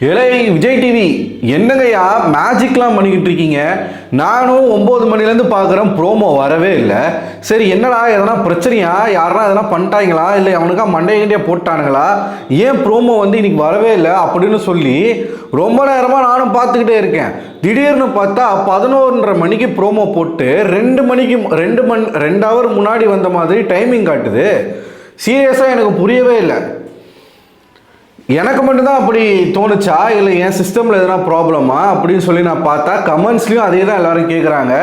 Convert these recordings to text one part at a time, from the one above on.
இலை விஜய் டிவி என்னங்கய்யா மேஜிக்லாம் பண்ணிக்கிட்டு இருக்கீங்க. நானும் 9 மணிலேருந்து பார்க்குறேன், ப்ரோமோ வரவே இல்லை. சரி என்னடா எதனா பிரச்சனையா, யாருனா எதனா பண்ணிட்டாங்களா, இல்லை அவனுக்கா மண்டையே போட்டானுங்களா, ஏன் ப்ரோமோ வந்து இன்னைக்கு வரவே இல்லை அப்படின்னு சொல்லி ரொம்ப நேரமாக நானும் பார்த்துக்கிட்டே இருக்கேன். திடீர்னு பார்த்தா 11:30 மணிக்கு ப்ரோமோ போட்டு 2 ஹவர் முன்னாடி வந்த மாதிரி டைமிங் காட்டுது. சீரியஸாக எனக்கு புரியவே இல்லை. எனக்கு மட்டும்தான் அப்படி தோணுச்சா, இல்லை என் சிஸ்டமில் எதனா ப்ராப்ளமா அப்படின்னு சொல்லி நான் பார்த்தா கமெண்ட்ஸ்லையும் அதே தான் எல்லாரும் கேட்குறாங்க.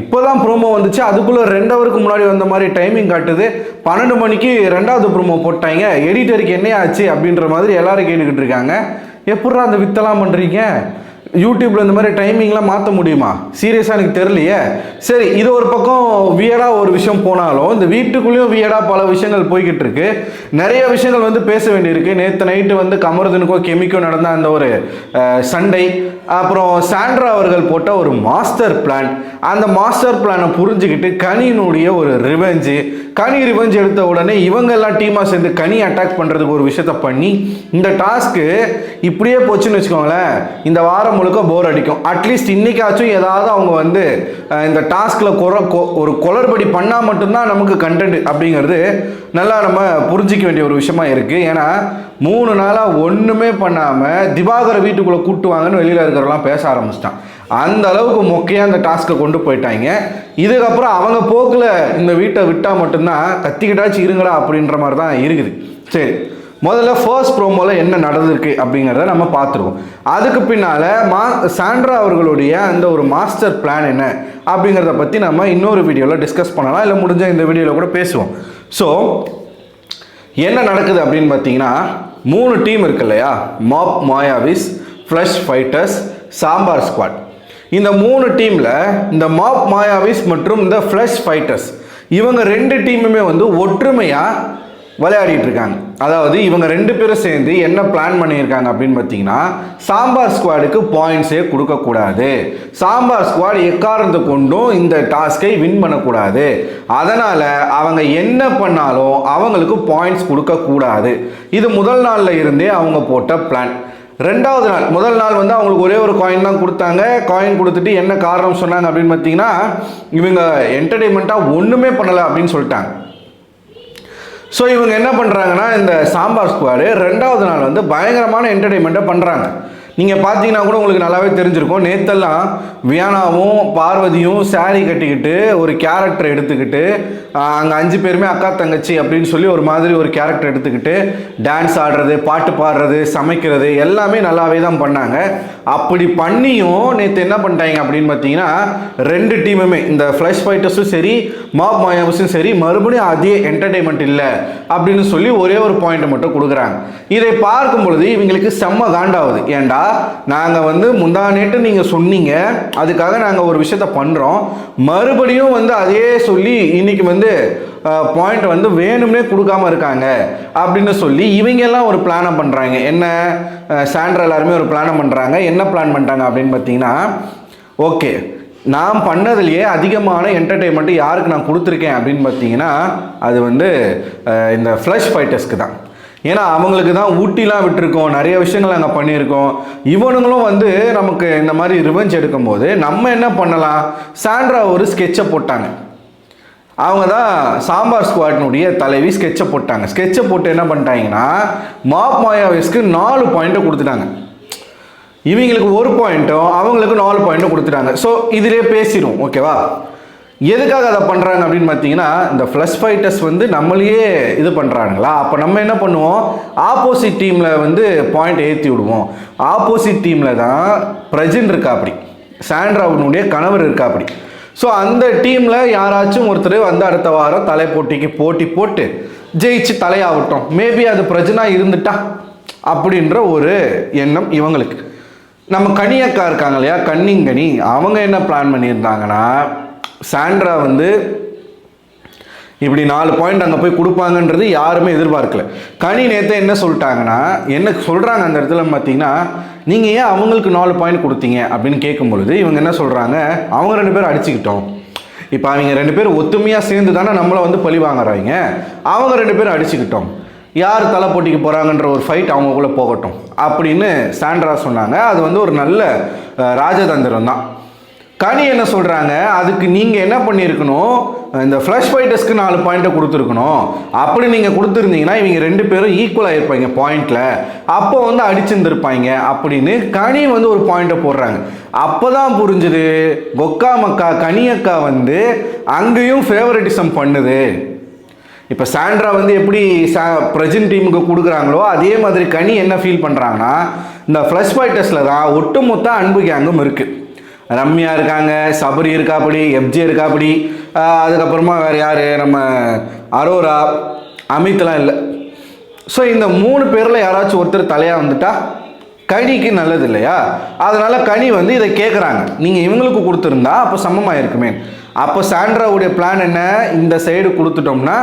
இப்போ தான் ப்ரோமோ வந்துச்சு, அதுக்குள்ளே 2 ஹவருக்கு முன்னாடி வந்த மாதிரி டைமிங் காட்டுது. 12 மணிக்கு 2வது ப்ரோமோ போட்டாங்க, எடிட்டருக்கு என்ன ஆச்சு அப்படின்ற மாதிரி எல்லாரும் கேட்டுக்கிட்டு இருக்காங்க. எப்பட்றா அந்த வித்தெல்லாம் பண்ணுறீங்க? யூடியூப்ல இந்த மாதிரி டைமிங்லாம் மாற்ற முடியுமா? சீரியஸாக எனக்கு தெரியலையே. சரி, இது ஒரு பக்கம் வியடாக ஒரு விஷயம் போனாலும் இந்த வீட்டுக்குள்ளேயும் வியடாக பல விஷயங்கள் போய்கிட்டு இருக்கு. நிறைய விஷயங்கள் வந்து பேச வேண்டியிருக்கு. நேற்று நைட்டு வந்து கமருதனுக்கும் கெமிக்கும் நடந்த அந்த ஒரு சண்டை, அப்புறம் சாண்ட்ரா அவர்கள் போட்ட ஒரு மாஸ்டர் பிளான், அந்த மாஸ்டர் பிளானை புரிஞ்சுக்கிட்டு கனியினுடைய ஒரு ரிவெஞ்சு, கனி ரிவெஞ்ச் எடுத்த உடனே இவங்க எல்லாம் டீமாக சேர்ந்து கனி அட்டாக் பண்ணுறதுக்கு ஒரு விஷயத்த பண்ணி இந்த டாஸ்க்கு இப்படியே போச்சுன்னு வச்சுக்கோங்களேன், இந்த வாரம் முழுக்க போர் அடிக்கும். அட்லீஸ்ட் இன்னைக்காச்சும் ஏதாவது அவங்க வந்து இந்த டாஸ்கில் ஒரு குளறுபடி பண்ணால் மட்டும்தான் நமக்கு கண்டென்ட் அப்படிங்கிறது நல்லா நம்ம புரிஞ்சிக்க வேண்டிய ஒரு விஷயமா இருக்குது. ஏன்னா 3 நாளாக ஒன்றுமே பண்ணாமல் திவாகரை வீட்டுக்குள்ளே கூட்டுவாங்கன்னு வெளியில் இருக்கிறவங்களாம் பேச ஆரம்பிச்சிட்டான். அந்த அளவுக்கு மொக்கையாக அந்த டாஸ்க்கை கொண்டு போயிட்டாங்க. இதுக்கப்புறம் அவங்க போக்கில் இந்த வீட்டை விட்டால் மட்டும்தான் கத்திக்கிட்டாச்சும் இருங்கடா அப்படின்ற மாதிரி தான் இருக்குது. சரி, முதல்ல ஃபர்ஸ்ட் ப்ரோமோவில் என்ன நடந்திருக்கு அப்படிங்கிறத நம்ம பார்த்துருவோம். அதுக்கு பின்னால் சாண்ட்ரா அவர்களுடைய அந்த ஒரு மாஸ்டர் பிளான் என்ன அப்படிங்கிறத பற்றி நம்ம இன்னொரு வீடியோவில் டிஸ்கஸ் பண்ணலாம், இல்லை முடிஞ்ச இந்த வீடியோவில் கூட பேசுவோம். ஸோ என்ன நடக்குது அப்படின்னு பார்த்தீங்கன்னா, 3 டீம் இருக்கு இல்லையா, mob Mayavis, flash fighters, sambar squad. இந்த 3 டீமில் இந்த மாப் மாயாவிஸ் மற்றும் இந்த ஃப்ளஷ் ஃபைட்டர்ஸ் இவங்க 2 டீமுமே வந்து ஒற்றுமையாக விளையாடிட்டு இருக்காங்க. அதாவது இவங்க 2 பேரும் சேர்ந்து என்ன பிளான் பண்ணியிருக்காங்க அப்படின்னு பார்த்தீங்கன்னா, சாம்பார் ஸ்குவாடுக்கு பாயிண்ட்ஸே கொடுக்கக்கூடாது, சாம்பார் ஸ்குவாட் எக்காரணத்தை கொண்டும் இந்த டாஸ்கை வின் பண்ணக்கூடாது, அதனால் அவங்க என்ன பண்ணாலும் அவங்களுக்கு பாயிண்ட்ஸ் கொடுக்கக்கூடாது. இது முதல் நாளில் இருந்தே அவங்க போட்ட பிளான். 2வது நாள், முதல் நாள் வந்து அவங்களுக்கு ஒரே ஒரு காயின் தான் கொடுத்தாங்க. காயின் கொடுத்துட்டு என்ன காரணம் சொன்னாங்க அப்படின்னு பார்த்தீங்கன்னா, இவங்க என்டர்டெயின்மெண்ட்டாக ஒன்றுமே பண்ணலை அப்படின்னு சொல்லிட்டாங்க. ஸோ இவங்க என்ன பண்ணுறாங்கன்னா, இந்த சாம்பார் ஸ்குவாடு 2வது நாள் வந்து பயங்கரமான என்டர்டெயின்மெண்ட்டை பண்ணுறாங்க. நீங்கள் பார்த்தீங்கன்னா கூட உங்களுக்கு நல்லாவே தெரிஞ்சிருக்கும். நேற்றெல்லாம் வியானாவும் பார்வதியும் சாரீ கட்டிக்கிட்டு ஒரு கேரக்டர் எடுத்துக்கிட்டு அங்கே 5 பேருமே அக்கா தங்கச்சி அப்படின்னு சொல்லி ஒரு மாதிரி ஒரு கேரக்டர் எடுத்துக்கிட்டு டான்ஸ் ஆடுறது, பாட்டு பாடுறது, சமைக்கிறது எல்லாமே நல்லாவே தான் பண்ணாங்க. அப்படி பண்ணியும் நேற்று என்ன பண்ணிட்டாங்க அப்படின்னு பார்த்தீங்கன்னா, 2 டீமுமே இந்த ஃப்ளஷ் ஃபைட்டர்ஸும் சரி மாப் மாயாவிஸும் சரி மறுபடியும் அதே என்டர்டெயின்மெண்ட் இல்லை அப்படின்னு சொல்லி ஒரே ஒரு பாயிண்ட்டை மட்டும் கொடுக்குறாங்க. இதை பார்க்கும் பொழுது இவங்களுக்கு செம்ம காண்டாகுது. ஏண்டா, நாங்கள் வந்து முந்தா நேற்று நீங்கள் சொன்னீங்க, அதுக்காக நாங்கள் ஒரு விஷயத்த பண்ணுறோம், மறுபடியும் வந்து அதே சொல்லி இன்னைக்கு வந்து பாயிண்ட் வந்து வேணும்னே கொடுக்காம இருக்காங்க அப்படின்னு சொல்லி இவங்க எல்லாம் ஒரு பிளானை பண்ணுறாங்க. என்ன, சாண்ட்ரா எல்லாருமே ஒரு பிளானை பண்ணுறாங்க. என்ன பிளான் பண்ணிட்டாங்க அப்படின்னு பார்த்தீங்கன்னா, ஓகே நான் பண்ணதுலேயே அதிகமான என்டர்டெயின்மெண்ட் யாருக்கு நான் கொடுத்துருக்கேன் அப்படின்னு பார்த்தீங்கன்னா, அது வந்து இந்த ஃப்ளஷ் ஃபைட்டர்ஸ்க்கு தான். ஏன்னா அவங்களுக்கு தான் ஊட்டிலாம் விட்டுருக்கோம், நிறைய விஷயங்கள் நாங்கள் பண்ணியிருக்கோம். இவனுங்களும் வந்து நமக்கு இந்த மாதிரி ரிவெஞ்ச் எடுக்கும்போது நம்ம என்ன பண்ணலாம், சாண்ட்ரா ஒரு ஸ்கெட்சை போட்டாங்க. அவங்க தான் சாம்பார் ஸ்குவாட்னுடைய தலைவி ஸ்கெட்சை போட்டாங்க. ஸ்கெட்சை போட்டு என்ன பண்ணிட்டாங்கன்னா, மாப் மாயாவிஸ்க்கு 4 பாயிண்ட்டை கொடுத்துட்டாங்க. இவங்களுக்கு 1 பாயிண்ட்டும் அவங்களுக்கு 4 பாயிண்ட்டும் கொடுத்துட்டாங்க. ஸோ இதிலே பேசிடும், ஓகேவா? எதுக்காக அதை பண்ணுறாங்க அப்படின்னு பார்த்தீங்கன்னா, இந்த ஃப்ளஷ் ஃபைட்டர்ஸ் வந்து நம்மளையே இது பண்ணுறாங்களா, அப்போ நம்ம என்ன பண்ணுவோம், ஆப்போசிட் டீமில் வந்து பாயிண்ட் ஏற்றி விடுவோம். ஆப்போசிட் டீமில் தான் பிரஜின் இருக்கா, அப்படி சாண்ட்ராவினுடைய கணவர் இருக்கா அப்படி. ஸோ அந்த டீமில் யாராச்சும் ஒருத்தர் வந்து அடுத்த வாரம் தலை போட்டிக்கு போட்டி போட்டு ஜெயிச்சு தலையாகட்டும், மேபி அது பிரஜனா இருந்துட்டா அப்படின்ற ஒரு எண்ணம் இவங்களுக்கு. நம்ம கனியக்கா இருக்காங்க இல்லையா, கன்னிங்கனி, அவங்க என்ன பிளான் பண்ணியிருந்தாங்கன்னா, சாண்ட்ரா வந்து இப்படி 4 பாயிண்ட் அங்கே போய் கொடுப்பாங்கன்றது யாருமே எதிர்பார்க்கல. கனி நேற்று என்ன சொல்லிட்டாங்கன்னா, என்ன சொல்கிறாங்க அந்த இடத்துல பார்த்தீங்கன்னா, நீங்கள் ஏன் அவங்களுக்கு 4 பாயிண்ட் கொடுத்தீங்க அப்படின்னு கேட்கும் பொழுது இவங்க என்ன சொல்கிறாங்க, அவங்க 2 பேரும் அடிச்சுக்கிட்டோம். இப்போ அவங்க 2 பேரும் ஒத்துமையாக சேர்ந்து தானே நம்மளை வந்து பழி வாங்குறாங்க, அவங்க 2 பேரும் அடிச்சுக்கிட்டோம். யார் தலை போட்டிக்கு போகிறாங்கன்ற ஒரு ஃபைட் அவங்களுக்குள்ளே போகட்டும் அப்படின்னு சாண்ட்ரா சொன்னாங்க. அது வந்து ஒரு நல்ல ராஜதந்திரம் தான். கனி என்ன சொல்கிறாங்க, அதுக்கு நீங்கள் என்ன பண்ணியிருக்கணும், இந்த ஃப்ளஷ் ஃபைட்டர்ஸ்க்கு 4 பாயிண்ட்டை கொடுத்துருக்கணும். அப்படி நீங்கள் கொடுத்துருந்தீங்கன்னா இவங்க 2 பேரும் ஈக்குவலாக இருப்பாங்க பாயிண்டில், அப்போ வந்து அடிச்சிருந்துருப்பாங்க அப்படின்னு கனி வந்து ஒரு பாயிண்ட்டை போடுறாங்க. அப்போ தான் புரிஞ்சுது கொக்கா மக்கா கனியக்கா வந்து அங்கேயும் ஃபேவரட்டிசம் பண்ணுது. இப்போ சாண்ட்ரா வந்து எப்படி பிரஜன் டீமுக்கு கொடுக்குறாங்களோ அதே மாதிரி கனி என்ன ஃபீல் பண்ணுறாங்கன்னா, இந்த ஃப்ளஷ் ஃபைட்டர்ஸில் தான் ஒட்டுமொத்த அன்பு கேங்கும் இருக்குது. ரம்யா இருக்காங்க, சபரி இருக்காப்படி, எஃப்ஜே இருக்காப்படி, அதுக்கப்புறமா வேறு யார், நம்ம அரோரா, அமித்லாம் இல்லை. ஸோ இந்த 3 பேரில் யாராச்சும் ஒருத்தர் தலையாக வந்துட்டா கனிக்கு நல்லது இல்லையா? அதனால் கனி வந்து இதை கேட்குறாங்க, நீங்கள் இவங்களுக்கு கொடுத்துருந்தா அப்போ சமமாக இருக்குமே. அப்போ சாண்ட்ராவுடைய பிளான் என்ன, இந்த சைடு கொடுத்துட்டோம்னா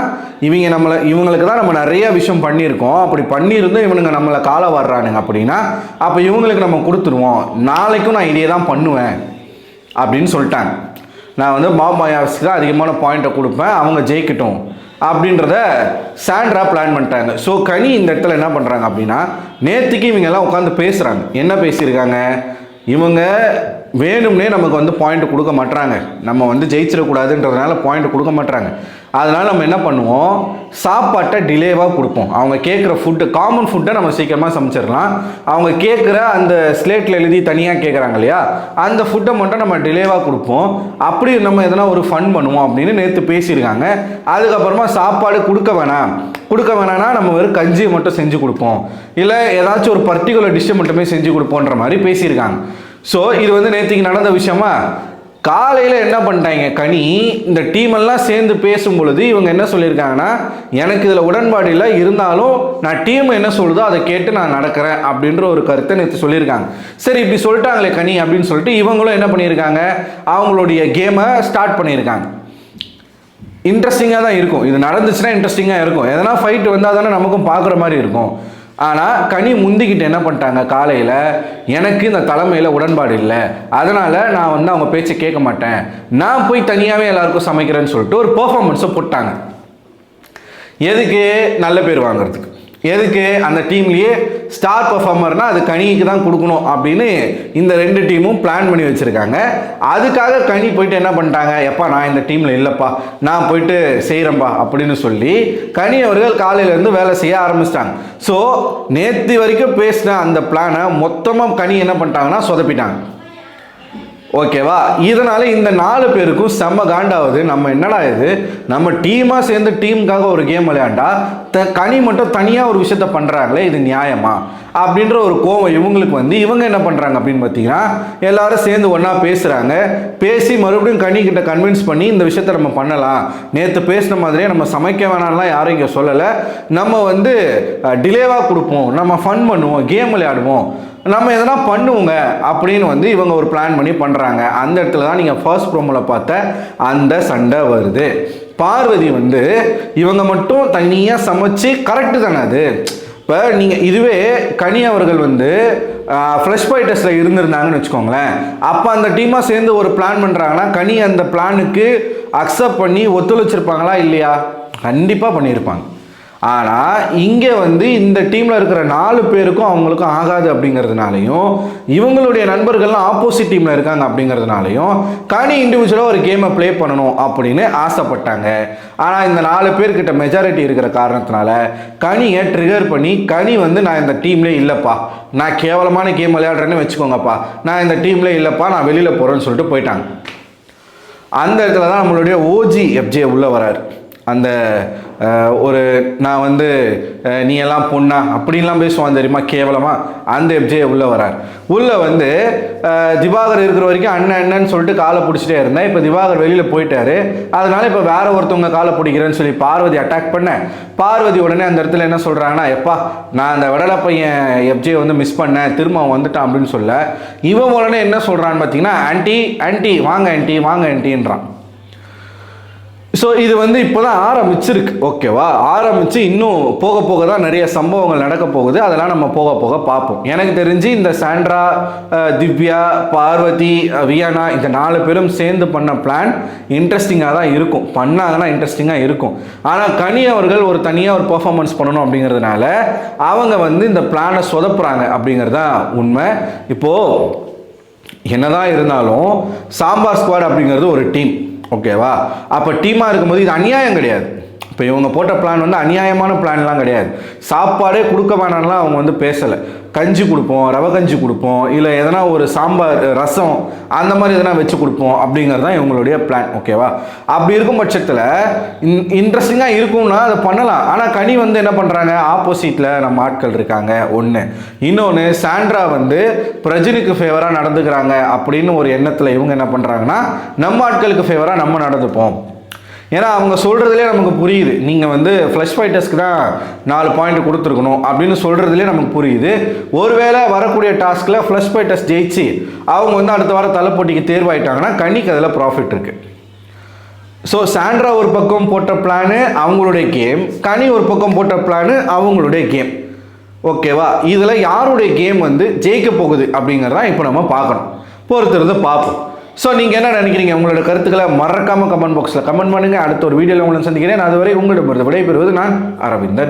இவங்களுக்கு தான் நம்ம நிறைய விஷயம் பண்ணியிருக்கோம், அப்படி பண்ணியிருந்தோம் இவனுங்க நம்மளை காலை வர்றானுங்க அப்படின்னா அப்போ இவங்களுக்கு நம்ம கொடுத்துருவோம், நாளைக்கும் நான் இதையே தான் பண்ணுவேன் அப்படின்னு சொல்லிட்டாங்க. நான் வந்து பாப் மாயாவஸ்க்கு தான் அதிகமான பாயிண்ட்டை கொடுப்பேன், அவங்க ஜெயிக்கட்டும் அப்படின்றத சாண்ட்ரா பிளான் பண்ணிட்டாங்க. ஸோ கனி இந்த இடத்துல என்ன பண்ணுறாங்க அப்படின்னா, நேற்றுக்கு இவங்க எல்லாம் உட்காந்து பேசுகிறாங்க. என்ன பேசியிருக்காங்க, இவங்க வேணும்னே நமக்கு வந்து பாயிண்ட் கொடுக்க மாட்டாங்க, நம்ம வந்து ஜெயிச்சிடக்கூடாதுன்றதுனால பாயிண்ட் கொடுக்க மாட்டாங்க. அதனால் நம்ம என்ன பண்ணுவோம், சாப்பாட்டை டிலேவாக கொடுப்போம். அவங்க கேட்குற ஃபுட்டு, காமன் ஃபுட்டை நம்ம சீக்கிரமாக சமைச்சிடலாம். அவங்க கேட்குற அந்த ஸ்லேட்டில் எழுதி தனியாக கேட்குறாங்க இல்லையா, அந்த ஃபுட்டை மட்டும் நம்ம டிலேவாக கொடுப்போம். அப்படி நம்ம எதனா ஒரு ஃபன் பண்ணுவோம் அப்படின்னு நேற்று பேசியிருக்காங்க. அதுக்கப்புறமா சாப்பாடு கொடுக்க வேணாம்னா நம்ம வெறும் கஞ்சியை மட்டும் செஞ்சு கொடுப்போம், இல்லை ஏதாச்சும் ஒரு பர்டிகுலர் டிஷ்ஷை மட்டுமே செஞ்சு கொடுப்போன்ற மாதிரி பேசியிருக்காங்க. ஸோ இது வந்து நேற்றுக்கு நடந்த விஷயமா. காலையில் என்ன பண்ணிட்டாங்க, கனி இந்த டீமெல்லாம் சேர்ந்து பேசும் பொழுது இவங்க என்ன சொல்லியிருக்காங்கன்னா, எனக்கு இதில் உடன்பாடு இல்லை, இருந்தாலும் நான் டீம் என்ன சொல்லுதோ அதை கேட்டு நான் நடக்கிறேன் அப்படின்ற ஒரு கருத்தை நேற்று சொல்லியிருக்காங்க. சரி இப்படி சொல்லிட்டாங்களே கனி அப்படின்னு சொல்லிட்டு இவங்களும் என்ன பண்ணியிருக்காங்க, அவங்களுடைய கேமை ஸ்டார்ட் பண்ணியிருக்காங்க. இன்ட்ரெஸ்டிங்காக தான் இருக்கும், இது நடந்துச்சுன்னா இன்ட்ரெஸ்டிங்காக இருக்கும், எதனா ஃபைட் வந்தால் தானே நமக்கும் பார்க்குற மாதிரி இருக்கும். ஆனால் கனி முந்திக்கிட்டு என்ன பண்ணிட்டாங்க, காலையில் எனக்கு இந்த தலைமையில் உடன்பாடு இல்லை, அதனால் நான் வந்து அவங்க பேச்சை கேட்க மாட்டேன், நான் போய் தனியாகவே எல்லாருக்கும் சமைக்கிறேன்னு சொல்லிட்டு ஒரு பெர்ஃபார்மன்ஸை போட்டாங்க. எதுக்கு, நல்ல பேர் வாங்குறதுக்கு. எதுக்கு, அந்த டீம்லேயே ஸ்டார் பர்ஃபார்மர்னால் அது கனிக்கு தான் கொடுக்கணும் அப்படின்னு இந்த 2 டீமும் பிளான் பண்ணி வச்சுருக்காங்க. அதுக்காக கனி போயிட்டு என்ன பண்ணிட்டாங்க, எப்பா நான் இந்த டீமில் இல்லைப்பா, நான் போயிட்டு செய்கிறேன்ப்பா அப்படின்னு சொல்லி கனி அவர்கள் காலையிலேருந்து வேலை செய்ய ஆரம்பிச்சிட்டாங்க. ஸோ நேற்று வரைக்கும் பேசின அந்த பிளானை மொத்தமாக கனி என்ன பண்ணிட்டாங்கன்னா சொதப்பிட்டாங்க. ஓகேவா, இதனால இந்த 4 பேருக்கும் செம்ம காண்டாவது. நம்ம என்னடா இது, நம்ம டீமாக சேர்ந்து டீமுக்காக ஒரு கேம் விளையாண்டா கனி மட்டும் தனியாக ஒரு விஷயத்த பண்ணுறாங்களே, இது நியாயமா அப்படின்ற ஒரு கோவம் இவங்களுக்கு வந்து இவங்க என்ன பண்ணுறாங்க அப்படின்னு பார்த்தீங்கன்னா, எல்லாரும் சேர்ந்து ஒன்றா பேசுகிறாங்க. பேசி மறுபடியும் கனிக்கிட்ட கன்வின்ஸ் பண்ணி இந்த விஷயத்த நம்ம பண்ணலாம், நேற்று பேசின மாதிரியே நம்ம சமைக்க வேணாம்லாம் யாரும் இங்கே சொல்லலை, நம்ம வந்து டிலேவாக கொடுப்போம், நம்ம ஃபன் பண்ணுவோம், கேம் விளையாடுவோம், நம்ம எதனா பண்ணுவோங்க அப்படின்னு வந்து இவங்க ஒரு பிளான் பண்ணி பண்ணுறாங்க. அந்த இடத்துல தான் நீங்கள் ஃபர்ஸ்ட் ப்ரோமோவில் பார்த்த அந்த சண்டை வருது. பார்வதி வந்து இவங்க மட்டும் தனியாக சமைச்சு கரெக்டு தானே அது. இப்போ நீங்கள் இதுவே கனி அவர்கள் வந்து ஃப்ரெஷ் ஃபைட்டர்ஸில் இருந்திருந்தாங்கன்னு வச்சுக்கோங்களேன், அப்போ அந்த டீமாக சேர்ந்து ஒரு பிளான் பண்ணுறாங்கன்னா கனி அந்த பிளானுக்கு அக்செப்ட் பண்ணி ஒத்துழைச்சிருப்பாங்களா இல்லையா? கண்டிப்பாக பண்ணியிருப்பாங்க. ஆனால் இங்கே வந்து இந்த டீமில் இருக்கிற 4 பேருக்கும் அவங்களுக்கும் ஆகாது அப்படிங்கிறதுனாலையும், இவங்களுடைய நண்பர்கள்லாம் ஆப்போசிட் டீமில் இருக்காங்க அப்படிங்கிறதுனாலையும் கனி இண்டிவிஜுவலாக ஒரு கேமை ப்ளே பண்ணணும் அப்படின்னு ஆசைப்பட்டாங்க. ஆனால் இந்த 4 பேர்கிட்ட மெஜாரிட்டி இருக்கிற காரணத்தினால கனியை ட்ரிகர் பண்ணி கனி வந்து நான் இந்த டீம்லேயே இல்லைப்பா, நான் கேவலமான கேம் விளையாடுறேன்னு வச்சுக்கோங்கப்பா, நான் இந்த டீம்லேயே இல்லைப்பா, நான் வெளியில் போகிறேன்னு சொல்லிட்டு போயிட்டாங்க. அந்த இடத்துல தான் நம்மளுடைய ஓஜி எஃப்ஜே உள்ளே வராரு. அந்த ஒரு நான் வந்து நீ எல்லாம் பொண்ணா அப்படின்லாம் பேசுவான் தெரியுமா கேவலமாக, அந்த எஃப்ஜே உள்ளே வரார். உள்ளே வந்து திவாகர் இருக்கிற வரைக்கும் அண்ணன்னு சொல்லிட்டு காலை பிடிச்சிட்டே இருந்தேன், இப்போ திவாகர் வெளியில் போயிட்டாரு, அதனால இப்போ வேற ஒருத்தவங்க காலை பிடிக்கிறேன்னு சொல்லி பார்வதி அட்டாக் பண்ண, பார்வதி உடனே அந்த இடத்துல என்ன சொல்கிறாங்கன்னா, எப்பா நான் அந்த விடலை பையன் எஃப்ஜே வந்து மிஸ் பண்ணேன், திரும்ப வந்துட்டான் அப்படின்னு சொல்ல, இவன் உடனே என்ன சொல்கிறான்னு பார்த்தீங்கன்னா, ஆன்ட்டி ஆன்ட்டி வாங்க ஆன்ட்டி வாங்க ஆன்ட்டின்றான். ஸோ இது வந்து இப்போ தான் ஆரம்பிச்சிருக்கு, ஓகேவா? ஆரம்பித்து இன்னும் போக போக தான் நிறைய சம்பவங்கள் நடக்க போகுது. அதெல்லாம் நம்ம போக போக பார்ப்போம். எனக்கு தெரிஞ்சு இந்த சாண்ட்ரா, திவ்யா, பார்வதி, வியானா இந்த 4 பேரும் சேர்ந்து பண்ண பிளான் இன்ட்ரெஸ்டிங்காக தான் இருக்கும். பண்ணாங்கன்னா இன்ட்ரெஸ்டிங்காக இருக்கும். ஆனால் கனி அவர்கள் ஒரு தனியாக ஒரு பெர்ஃபார்மன்ஸ் பண்ணணும் அப்படிங்கிறதுனால அவங்க வந்து இந்த பிளானை சொதப்புறாங்க அப்படிங்கிறது தான் உண்மை. இப்போது என்னதான் இருந்தாலும் சாம்பார் ஸ்குவாட் அப்படிங்கிறது ஒரு டீம், ஓகேவா? அப்போ டீமாக இருக்கும்போது இது அநியாயம் கிடையாது. இப்போ இவங்க போட்ட பிளான் வந்து அநியாயமான பிளான்லாம் கிடையாது. சாப்பாடே கொடுக்க வேணாம்லாம் அவங்க வந்து பேசலை. கஞ்சி கொடுப்போம், ரவை கஞ்சி கொடுப்போம், இல்லை எதனா ஒரு சாம்பார் ரசம் அந்த மாதிரி எதனா வச்சு கொடுப்போம் அப்படிங்கிறது தான் இவங்களுடைய பிளான், ஓகேவா? அப்படி இருக்கும் பட்சத்தில் இன்ட்ரெஸ்டிங்காக இருக்கும்னா அதை பண்ணலாம். ஆனால் கனி வந்து என்ன பண்ணுறாங்க, ஆப்போசிட்டில் நம்ம ஆட்கள் இருக்காங்க ஒன்று. இன்னொன்று, சாண்ட்ரா வந்து பிரஜினுக்கு ஃபேவராக நடந்துக்கிறாங்க அப்படின்னு ஒரு எண்ணத்தில் இவங்க என்ன பண்ணுறாங்கன்னா நம்ம ஆட்களுக்கு ஃபேவராக நம்ம நடந்துப்போம். ஏன்னா அவங்க சொல்கிறதுலே நமக்கு புரியுது, நீங்கள் வந்து ஃப்ளஷ் ஃபைட்டர்ஸ்க்கு தான் 4 பாயிண்ட் கொடுத்துருக்கணும் அப்படின்னு சொல்கிறதுலே நமக்கு புரியுது. ஒருவேளை வரக்கூடிய டாஸ்கில் ஃப்ளஷ் ஃபைட்டர்ஸ் ஜெயிச்சு அவங்க வந்து அடுத்த வாரம் தலைப்போட்டிக்கு தேர்வாயிட்டாங்கன்னா கனிக்கு அதில் ப்ராஃபிட் இருக்குது. ஸோ சாண்ட்ரா ஒரு பக்கம் போட்ட பிளானு அவங்களுடைய கேம், கனி ஒரு பக்கம் போட்ட பிளானு அவங்களுடைய கேம், ஓகேவா? இதில் யாருடைய கேம் வந்து ஜெயிக்க போகுது அப்படிங்கிறதான் இப்போ நம்ம பார்க்கணும். பொறுத்திருந்து பார்ப்போம். ஸோ நீங்கள் என்ன நினைக்கிறீங்க? உங்களோட கருத்துக்களை மறக்காமல் கமெண்ட் பாக்ஸில் கமெண்ட் பண்ணுங்கள். அடுத்த ஒரு வீடியோவில் உங்களை சந்திக்கிறேன். அதுவரை உங்களிடமிருந்து விடைபெறுவது நான் அரவிந்தன்.